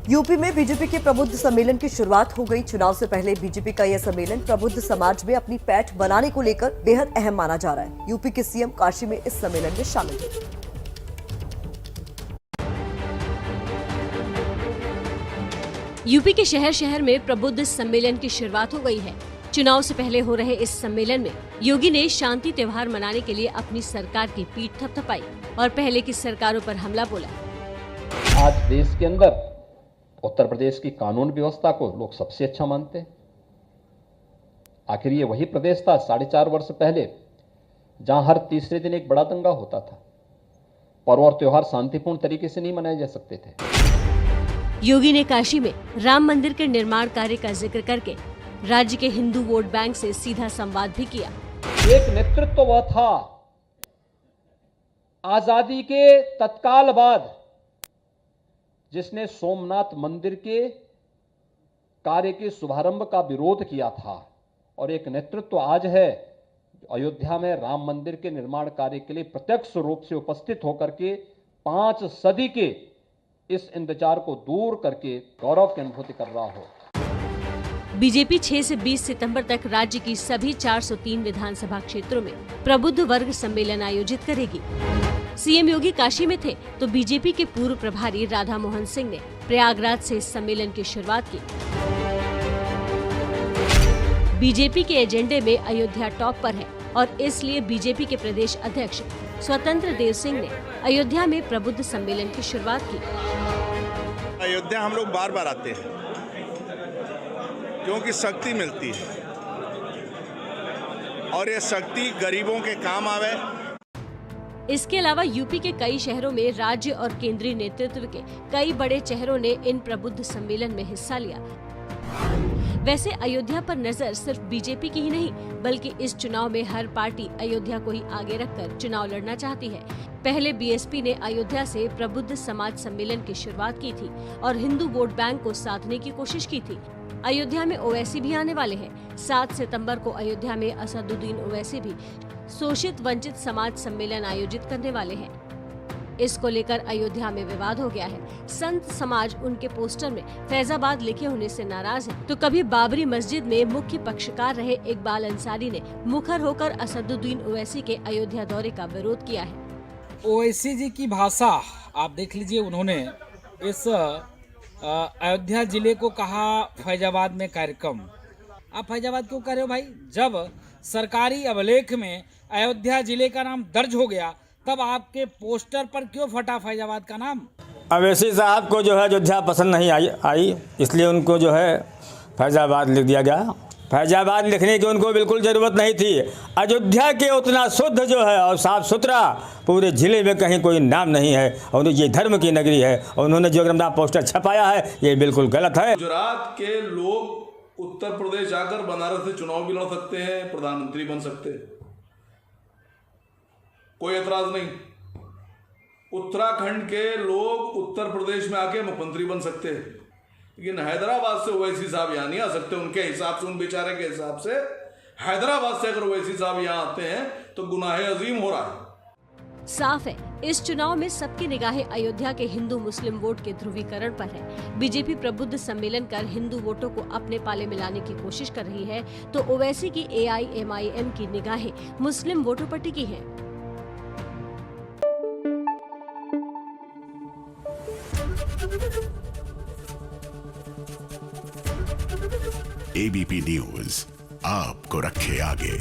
UP में BJP के प्रबुद्ध सम्मेलन की शुरुआत हो गई। चुनाव से पहले बीजेपी का यह सम्मेलन प्रबुद्ध समाज में अपनी पैठ बनाने को लेकर बेहद अहम माना जा रहा है। यूपी के सीएम काशी में इस सम्मेलन में शामिल हुए। यूपी के शहर शहर में प्रबुद्ध सम्मेलन की शुरुआत हो गई है। चुनाव से पहले हो रहे इस सम्मेलन में योगी ने शांति त्योहार मनाने के लिए अपनी सरकार की पीठ थपथपाई और पहले की सरकारों पर हमला बोला। आज देश के अंदर उत्तर प्रदेश की कानून व्यवस्था को लोग सबसे अच्छा मानते हैं। आखिर ये वही प्रदेश था 4.5 वर्ष पहले जहां हर तीसरे दिन एक बड़ा दंगा होता था। पर्व और त्योहार शांतिपूर्ण तरीके से नहीं मनाए जा सकते थे। योगी ने काशी में राम मंदिर के निर्माण कार्य का जिक्र करके राज्य के हिंदू वोट बैंक से सीधा संवाद भी किया। एक नेतृत्व वह था आजादी के तत्काल बाद जिसने सोमनाथ मंदिर के कार्य के शुभारंभ का विरोध किया था, और एक नेतृत्व आज है अयोध्या में राम मंदिर के निर्माण कार्य के लिए प्रत्यक्ष रूप से उपस्थित होकर के 5 सदी के इस इंतजार को दूर करके गौरव की अनुभूति कर रहा हो। बीजेपी 6 से 20 सितंबर तक राज्य की सभी 403 विधानसभा क्षेत्रों में प्रबुद्ध वर्ग सम्मेलन आयोजित करेगी। सीएम योगी काशी में थे तो बीजेपी के पूर्व प्रभारी राधा मोहन सिंह ने प्रयागराज से इस सम्मेलन की शुरुआत की। बीजेपी के एजेंडे में अयोध्या टॉप पर है और इसलिए बीजेपी के प्रदेश अध्यक्ष स्वतंत्र देव सिंह ने अयोध्या में प्रबुद्ध सम्मेलन की शुरुआत की। अयोध्या हम लोग बार बार आते हैं क्योंकि शक्ति मिलती है और ये शक्ति गरीबों के काम आवे। इसके अलावा यूपी के कई शहरों में राज्य और केंद्रीय नेतृत्व के कई बड़े चेहरों ने इन प्रबुद्ध सम्मेलन में हिस्सा लिया। वैसे अयोध्या पर नजर सिर्फ बीजेपी की ही नहीं बल्कि इस चुनाव में हर पार्टी अयोध्या को ही आगे रखकर चुनाव लड़ना चाहती है। पहले बीएसपी ने अयोध्या से प्रबुद्ध समाज सम्मेलन की शुरुआत की थी और हिंदू वोट बैंक को साधने की कोशिश की थी। अयोध्या में ओवैसी भी आने वाले हैं। 7 सितंबर को अयोध्या में असदुद्दीन ओवैसी भी शोषित वंचित समाज सम्मेलन आयोजित करने वाले हैं। इसको लेकर अयोध्या में विवाद हो गया है। संत समाज उनके पोस्टर में फैजाबाद लिखे होने से नाराज है, तो कभी बाबरी मस्जिद में मुख्य पक्षकार रहे इकबाल अंसारी ने मुखर होकर असदुद्दीन ओवैसी के अयोध्या दौरे का विरोध किया है। ओवैसी जी की भाषा आप देख लीजिए, उन्होंने इस अयोध्या जिले को कहा फैजाबाद में कार्यक्रम। आप फैजाबाद क्यों कर रहे हो भाई? जब सरकारी अभिलेख में अयोध्या जिले का नाम दर्ज हो गया तब आपके पोस्टर पर क्यों फटा फैजाबाद का नाम? ओवैसी साहब को जो है अयोध्या पसंद नहीं आई इसलिए उनको जो है फैजाबाद लिख दिया गया। फैजाबाद लिखने की उनको बिल्कुल ज़रूरत नहीं थी। अयोध्या के उतना शुद्ध जो है और साफ सुथरा पूरे ज़िले में कहीं कोई नाम नहीं है और ये धर्म की नगरी है और उन्होंने जो अपना पोस्टर छपाया है ये बिल्कुल गलत है। गुजरात के लोग उत्तर प्रदेश जाकर बनारस से चुनाव भी लड़ सकते हैं, प्रधानमंत्री बन सकते हैं, कोई एतराज नहीं। उत्तराखंड के लोग उत्तर प्रदेश में आके मुख्यमंत्री बन सकते हैं, लेकिन हैदराबाद से ओवैसी साहब यहाँ नहीं आ सकते। उनके हिसाब से, उन बेचारे के हिसाब से हैदराबाद से अगर ओवैसी साहब यहाँ आते हैं तो गुनाह अजीम हो रहा है। साफ है इस चुनाव में सबकी निगाहें अयोध्या के हिंदू मुस्लिम वोट के ध्रुवीकरण पर है। बीजेपी प्रबुद्ध सम्मेलन कर हिंदू वोटों को अपने पाले में लाने की कोशिश कर रही है तो ओवैसी की AIMIM की निगाहें मुस्लिम वोटों पर टिकी है। ABP न्यूज आपको रखे आगे।